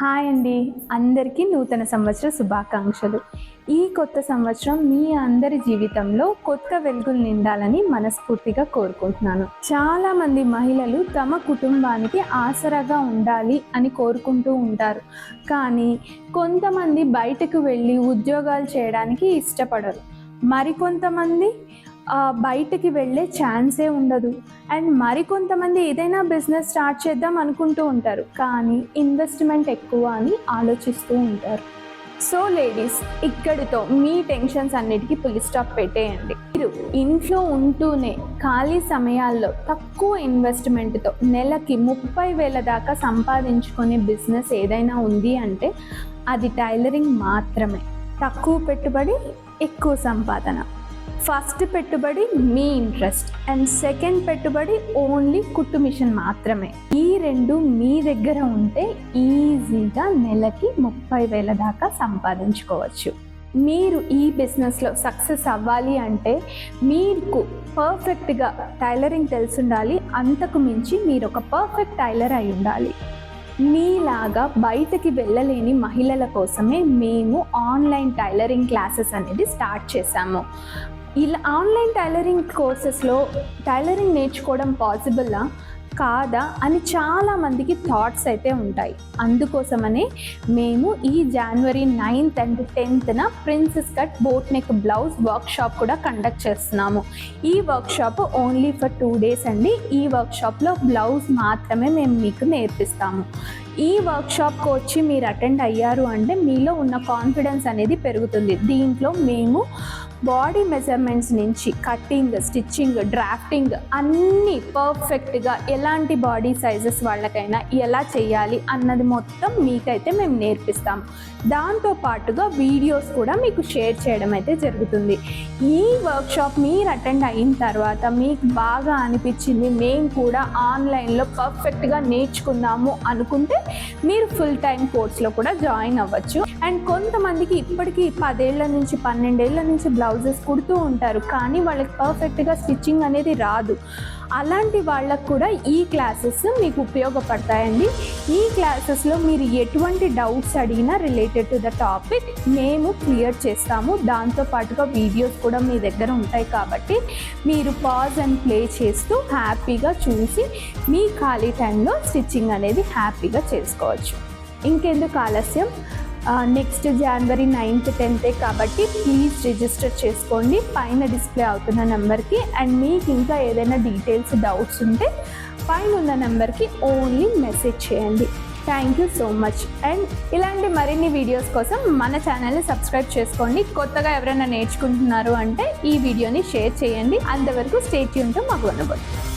Hi అండి, అందరికీ నూతన సంవత్సర శుభాకాంక్షలు. ఈ కొత్త సంవత్సరం మీ అందరి జీవితంలో కొత్త వెలుగులు నిండాలని మనస్ఫూర్తిగా కోరుకుంటున్నాను. చాలామంది మహిళలు తమ కుటుంబానికి ఆసరాగా ఉండాలి అని కోరుకుంటూ ఉంటారు. కానీ కొంతమంది బయటకు వెళ్ళి ఉద్యోగాలు చేయడానికి ఇష్టపడరు. మరికొంతమంది బయటికి వెళ్ళే ఛాన్సే ఉండదు. అండ్ మరికొంతమంది ఏదైనా బిజినెస్ స్టార్ట్ చేద్దాం అనుకుంటూ ఉంటారు, కానీ ఇన్వెస్ట్మెంట్ ఎక్కువ అని ఆలోచిస్తూ ఉంటారు. సో లేడీస్, ఇక్కడితో మీ టెన్షన్స్ అన్నిటికీ ఫుల్ స్టాప్ పెట్టేయండి. మీరు ఇంట్లో ఉంటూనే ఖాళీ సమయాల్లో తక్కువ ఇన్వెస్ట్మెంట్తో నెలకి 30,000 దాకా సంపాదించుకునే బిజినెస్ ఏదైనా ఉంది అంటే అది టైలరింగ్ మాత్రమే. తక్కువ పెట్టుబడి, ఎక్కువ సంపాదన. ఫస్ట్ పెట్టుబడి మీ ఇంట్రెస్ట్ అండ్ సెకండ్ పెట్టుబడి ఓన్లీ కుట్టు మిషన్ మాత్రమే. ఈ రెండు మీ దగ్గర ఉంటే ఈజీగా నెలకి 30,000 దాకా సంపాదించుకోవచ్చు. మీరు ఈ బిజినెస్లో సక్సెస్ అవ్వాలి అంటే మీకు పర్ఫెక్ట్గా టైలరింగ్ తెలిసి ఉండాలి. అంతకు మించి మీరు ఒక పర్ఫెక్ట్ టైలర్ అయి ఉండాలి. మీలాగా బయటకి వెళ్ళలేని మహిళల కోసమే మేము ఆన్లైన్ టైలరింగ్ క్లాసెస్ అనేది స్టార్ట్ చేశాము. ఇలా ఆన్లైన్ టైలరింగ్ కోర్సెస్లో టైలరింగ్ నేర్చుకోవడం పాసిబుల్లా కాదా అని చాలామందికి థాట్స్ అయితే ఉంటాయి. అందుకోసమనే మేము ఈ January 9th and 10th princess cut boat neck blouse workshop కూడా కండక్ట్ చేస్తున్నాము. ఈ వర్క్షాప్ ఓన్లీ ఫర్ 2 days అండి. ఈ వర్క్షాప్లో బ్లౌజ్ మాత్రమే మేము మీకు నేర్పిస్తాము. ఈ వర్క్షాప్కి వచ్చి మీరు అటెండ్ అయ్యారు అంటే మీలో ఉన్న కాన్ఫిడెన్స్ అనేది పెరుగుతుంది. దీంట్లో మేము బాడీ మెజర్మెంట్స్ నుంచి కట్టింగ్, స్టిచ్చింగ్, డ్రాఫ్టింగ్ అన్నీ పర్ఫెక్ట్గా ఎలాంటి బాడీ సైజెస్ వాళ్ళకైనా ఎలా చేయాలి అన్నది మొత్తం మీకైతే మేము నేర్పిస్తాం. దాంతోపాటుగా వీడియోస్ కూడా మీకు షేర్ చేయడం అయితే జరుగుతుంది. ఈ వర్క్షాప్ మీరు అటెండ్ అయిన తర్వాత మీకు బాగా అనిపించింది, మేము కూడా ఆన్లైన్లో పర్ఫెక్ట్గా నేర్చుకుందాము అనుకుంటే మీరు ఫుల్ టైం కోర్స్లో కూడా జాయిన్ అవ్వచ్చు. అండ్ కొంతమందికి ఇప్పటికీ 10 ఏళ్ల నుంచి 12 ఏళ్ల నుంచి బ్లౌజెస్ కుడుతూ ఉంటారు, కానీ వాళ్ళకి పర్ఫెక్ట్గా స్టిచ్చింగ్ అనేది రాదు. అలాంటి వాళ్ళకు కూడా ఈ క్లాసెస్ మీకు ఉపయోగపడతాయండి. ఈ క్లాసెస్లో మీరు ఎటువంటి డౌట్స్ అడిగినా రిలేటెడ్ టు ద టాపిక్ మేము క్లియర్ చేస్తాము. దాంతోపాటుగా వీడియోస్ కూడా మీ దగ్గర ఉంటాయి కాబట్టి మీరు పాజ్ అండ్ ప్లే చేస్తూ హ్యాపీగా చూసి మీ ఖాళీ టైంలో స్టిచ్చింగ్ అనేది హ్యాపీగా చేసుకోవచ్చు. ఇంకెందుకు ఆలస్యం, నెక్స్ట్ January 9th 10th కాబట్టి ప్లీజ్ రిజిస్టర్ చేసుకోండి పైన డిస్ప్లే అవుతున్న నెంబర్కి. అండ్ మీకు ఇంకా ఏదైనా డీటెయిల్స్, డౌట్స్ ఉంటే పైన ఉన్న నెంబర్కి ఓన్లీ మెసేజ్ చేయండి. Thank you so much. And ఇలాంటి మరిన్ని వీడియోస్ కోసం మన ఛానల్ని సబ్స్క్రైబ్ చేసుకోండి. కొత్తగా ఎవరైనా నేర్చుకుంటున్నారు అంటే ఈ వీడియోని షేర్ చేయండి. అంతవరకు స్టే ట్యూన్తో మాకు ఉండబోతుంది.